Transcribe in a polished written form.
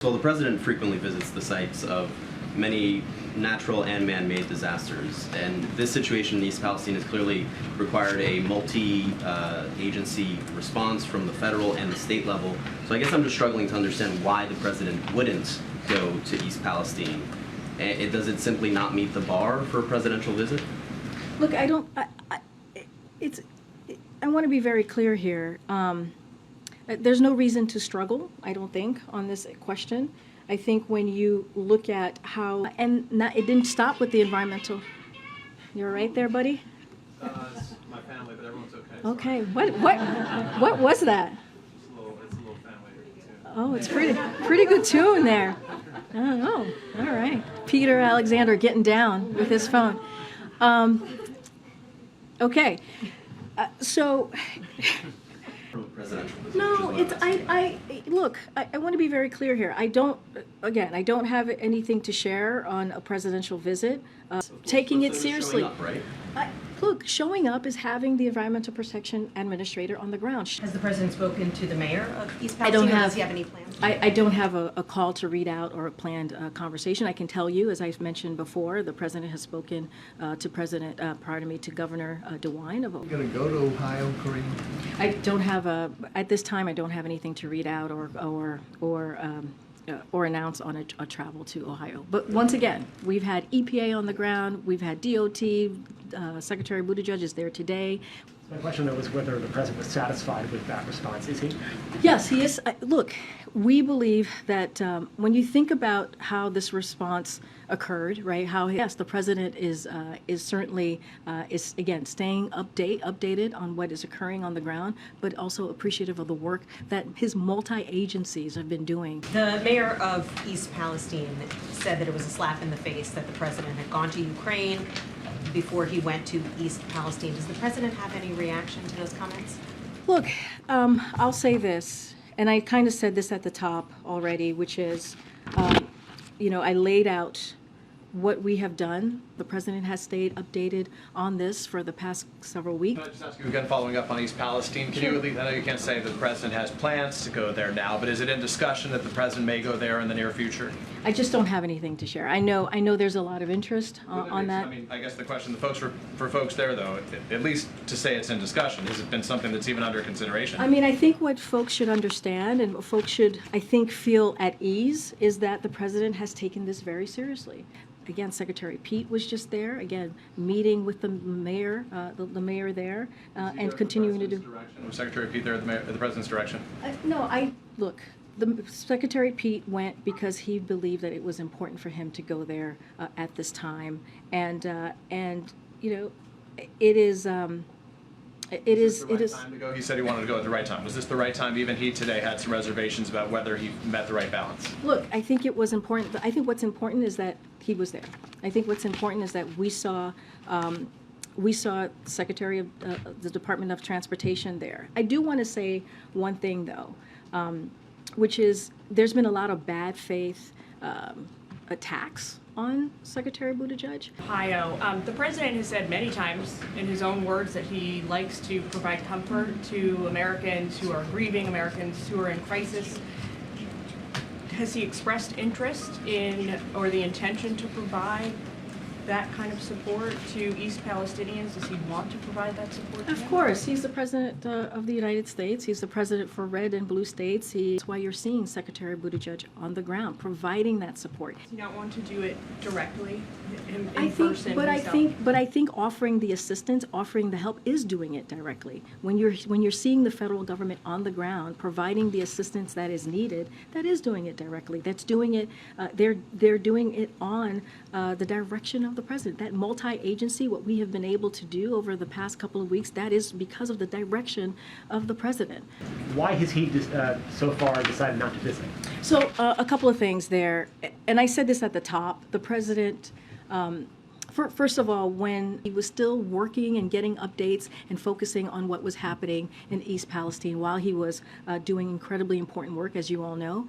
So the president frequently visits the sites of many natural and man-made disasters, and this situation in East Palestine has clearly required a multi-agency response from the federal and the state level. So I guess I'm just struggling to understand why the president wouldn't go to East Palestine. Does it simply not meet the bar for a presidential visit? Look, I want to be very clear here. There's no reason to struggle, I don't think, on this question. I think when you look at how, it didn't stop with the environmental. You're right there, buddy? It's my family, but everyone's okay. Okay, what was that? It's a little family tune. Oh, it's pretty good tune there. Oh, all right. Peter Alexander getting down with his phone. Okay, so. No, it's, look, I want to be very clear here. I don't have anything to share on a presidential visit. Taking it seriously. Showing up, right? Look, showing up is having the Environmental Protection Administrator on the ground. Has the president spoken to the mayor of East Palestine? I don't have. Does he have any plans? I don't have a call to read out or a planned conversation. I can tell you, as I've mentioned before, the president has spoken to to Governor DeWine. Are you going to go to Ohio, Karine? I don't have at this time, I don't have anything to read out or announce on a travel to Ohio. But once again, we've had EPA on the ground, we've had DOT, Secretary Buttigieg is there today. My question, though, was whether the president was satisfied with that response. Is he? Yes, he is. Look, we believe that when you think about how this response occurred, right? How yes, the president is certainly is again staying updated on what is occurring on the ground, but also appreciative of the work that his multi-agencies have been doing. The mayor of East Palestine said that it was a slap in the face that the president had gone to Ukraine before he went to East Palestine. Does the president have any reaction to those comments? Look, I'll say this, and I kind of said this at the top already, which is, I laid out what we have done. The president has stayed updated on this for the past several weeks. Can I just ask you again, following up on East Palestine, can you at least, I know you can't say that the president has plans to go there now, but is it in discussion that the president may go there in the near future? I just don't have anything to share. I know there's a lot of interest on that. I mean, I guess the question, for folks there, though, at least to say it's in discussion, has it been something that's even under consideration? I mean, I think what folks should understand and what folks should, I think, feel at ease is that the president has taken this very seriously. Again, Secretary Pete was just there, again, meeting with the mayor, the mayor there, and continuing to do. Was Secretary Pete there at the president's direction? Look, the Secretary Pete went because he believed that it was important for him to go there at this time, and it is. It is. Time to go? He said he wanted to go at the right time. Was this the right time? Even he today had some reservations about whether he met the right balance. Look, I think it was important. I think what's important is that he was there. I think what's important is that we saw Secretary of the Department of Transportation there. I do want to say one thing though, which is there's been a lot of bad faith attacks on Secretary Buttigieg. HYGO. The president has said many times in his own words that he likes to provide comfort to Americans who are grieving, Americans who are in crisis. Has he expressed interest in or the intention to provide that kind of support to East Palestinians? Does he want to provide that support to them? Of course. He's the president of the United States. He's the president for red and blue states. That's why you're seeing Secretary Buttigieg on the ground providing that support. Does he not want to do it directly in I person think, but I think offering the assistance, offering the help is doing it directly. When you're seeing the federal government on the ground providing the assistance that is needed, that is doing it directly. That's doing it. They're doing it on the direction of the president. That multi-agency, what we have been able to do over the past couple of weeks, that is because of the direction of the president. Why has he so far decided not to visit? So a couple of things there, and I said this at the top. The president, first of all, when he was still working and getting updates and focusing on what was happening in East Palestine while he was doing incredibly important work, as you all know,